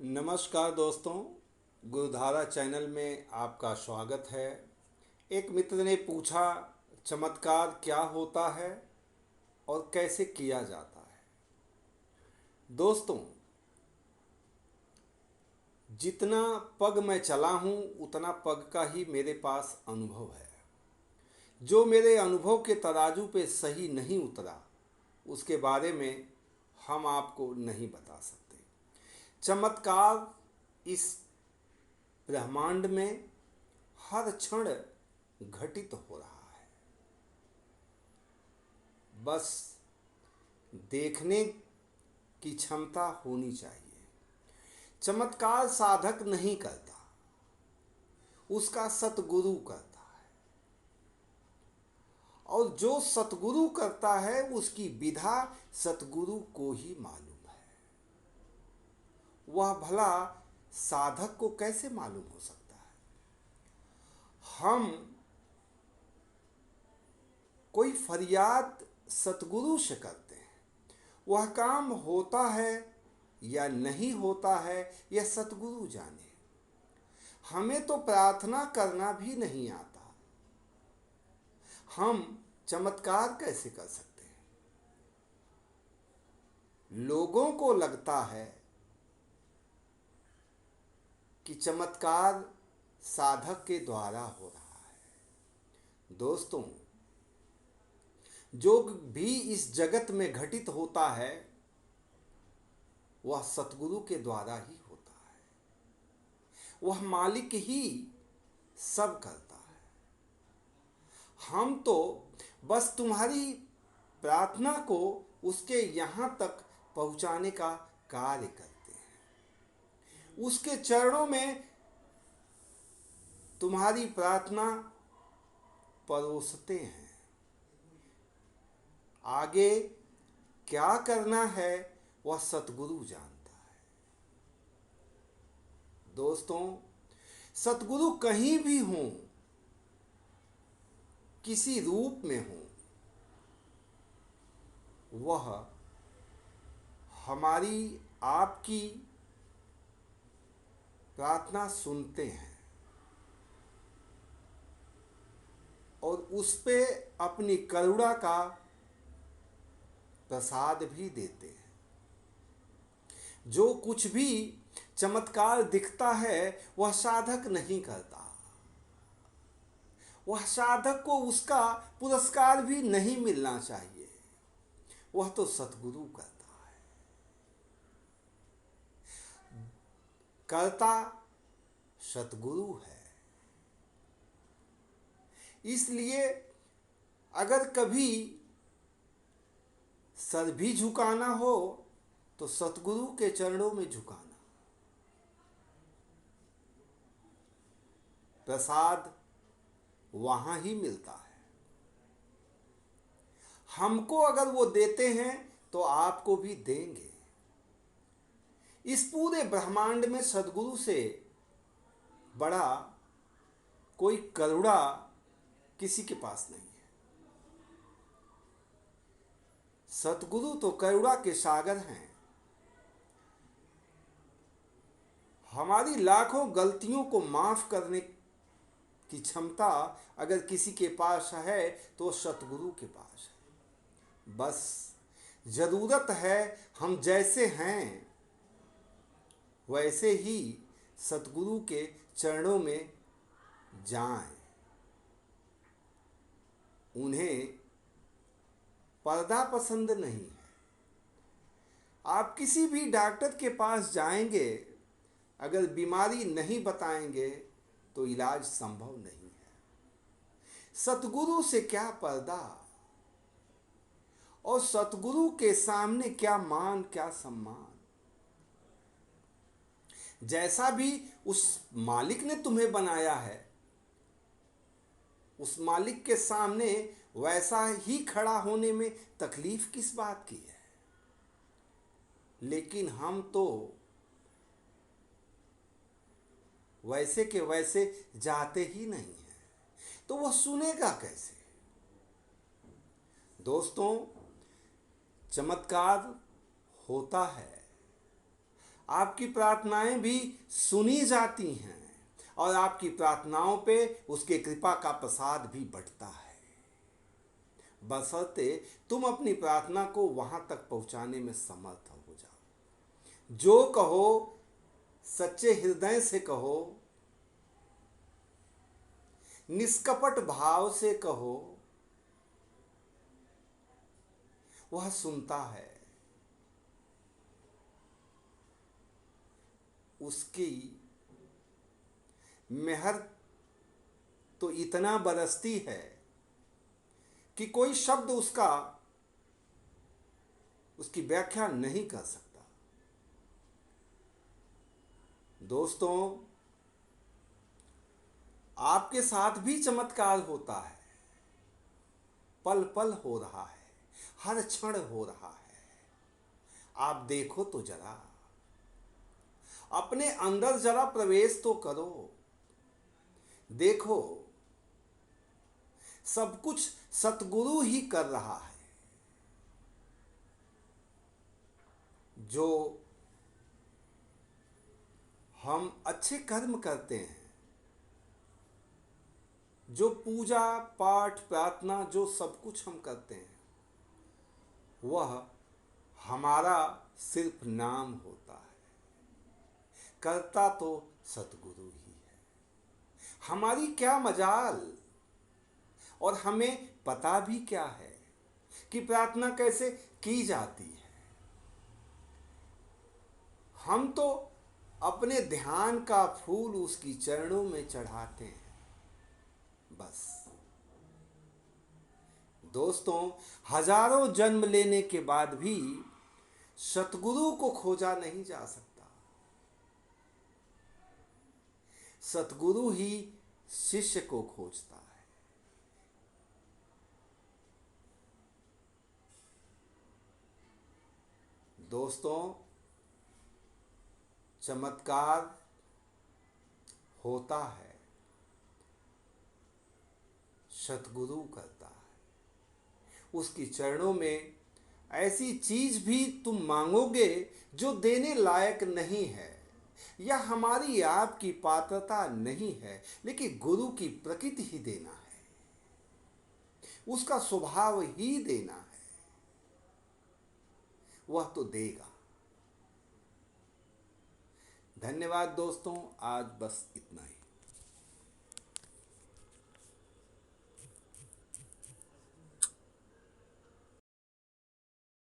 नमस्कार दोस्तों, गुरुधारा चैनल में आपका स्वागत है। एक मित्र ने पूछा, चमत्कार क्या होता है और कैसे किया जाता है। दोस्तों, जितना पग मैं चला हूँ उतना पग का ही मेरे पास अनुभव है। जो मेरे अनुभव के तराजू पे सही नहीं उतरा उसके बारे में हम आपको नहीं बता सकते। चमत्कार इस ब्रह्मांड में हर क्षण घटित हो रहा है। बस देखने की क्षमता होनी चाहिए। चमत्कार साधक नहीं करता, उसका सतगुरु करता है। और जो सतगुरु करता है उसकी विधा सतगुरु को ही मालूम है। वह भला साधक को कैसे मालूम हो सकता है। हम कोई फरियाद सतगुरु से करते हैं, वह काम होता है या नहीं होता है यह सतगुरु जाने। हमें तो प्रार्थना करना भी नहीं आता, हम चमत्कार कैसे कर सकते हैं। लोगों को लगता है कि चमत्कार साधक के द्वारा हो रहा है। दोस्तों, जो भी इस जगत में घटित होता है वह सतगुरु के द्वारा ही होता है। वह मालिक ही सब करता है। हम तो बस तुम्हारी प्रार्थना को उसके यहाँ तक पहुँचाने का कार्य करते हैं। उसके चरणों में तुम्हारी प्रार्थना परोसते हैं। आगे क्या करना है वह सतगुरु जानता है। दोस्तों, सतगुरु कहीं भी हों, किसी रूप में हों, वह हमारी आपकी प्रार्थना सुनते हैं और उस पे अपनी करुणा का प्रसाद भी देते हैं। जो कुछ भी चमत्कार दिखता है वह साधक नहीं करता। वह साधक को उसका पुरस्कार भी नहीं मिलना चाहिए, वह तो सतगुरु करता है। कर्ता सतगुरु है। इसलिए अगर कभी सर भी झुकाना हो तो सतगुरु के चरणों में झुकाना। प्रसाद वहाँ ही मिलता है। हमको अगर वो देते हैं तो आपको भी देंगे। इस पूरे ब्रह्मांड में सतगुरु से बड़ा कोई करुणा किसी के पास नहीं है। सतगुरु तो करुणा के सागर हैं। हमारी लाखों गलतियों को माफ करने की क्षमता अगर किसी के पास है तो सतगुरु के पास है। बस जरूरत है हम जैसे हैं वैसे ही सतगुरु के चरणों में जाएं। उन्हें पर्दा पसंद नहीं है। आप किसी भी डॉक्टर के पास जाएंगे, अगर बीमारी नहीं बताएंगे तो इलाज संभव नहीं है। सतगुरु से क्या पर्दा, और सतगुरु के सामने क्या मान क्या सम्मान। जैसा भी उस मालिक ने तुम्हें बनाया है उस मालिक के सामने वैसा ही खड़ा होने में तकलीफ किस बात की है। लेकिन हम तो वैसे के वैसे जाते ही नहीं हैं, तो वह सुनेगा कैसे। दोस्तों, चमत्कार होता है। आपकी प्रार्थनाएं भी सुनी जाती हैं और आपकी प्रार्थनाओं पे उसके कृपा का प्रसाद भी बढ़ता है, बशर्ते तुम अपनी प्रार्थना को वहां तक पहुंचाने में समर्थ हो जाओ। जो कहो सच्चे हृदय से कहो, निष्कपट भाव से कहो, वह सुनता है। उसकी मेहर तो इतना बरसती है कि कोई शब्द उसकी व्याख्या नहीं कर सकता। दोस्तों, आपके साथ भी चमत्कार होता है, पल पल हो रहा है, हर क्षण हो रहा है। आप देखो तो जरा, अपने अंदर जरा प्रवेश तो करो। देखो, सब कुछ सतगुरु ही कर रहा है। जो हम अच्छे कर्म करते हैं, जो पूजा पाठ प्रार्थना जो सब कुछ हम करते हैं, वह हमारा सिर्फ नाम होता है। करता तो सतगुरु ही है। हमारी क्या मजाल, और हमें पता भी क्या है कि प्रार्थना कैसे की जाती है। हम तो अपने ध्यान का फूल उसकी चरणों में चढ़ाते हैं, बस। दोस्तों, हजारों जन्म लेने के बाद भी सतगुरु को खोजा नहीं जा सकता। सतगुरु ही शिष्य को खोजता है। दोस्तों, चमत्कार होता है, सतगुरु करता है। उसकी चरणों में ऐसी चीज भी तुम मांगोगे जो देने लायक नहीं है, या हमारी आपकी पात्रता नहीं है, लेकिन गुरु की प्रकृति ही देना है, उसका स्वभाव ही देना है। वह तो देगा। धन्यवाद दोस्तों, आज बस इतना ही।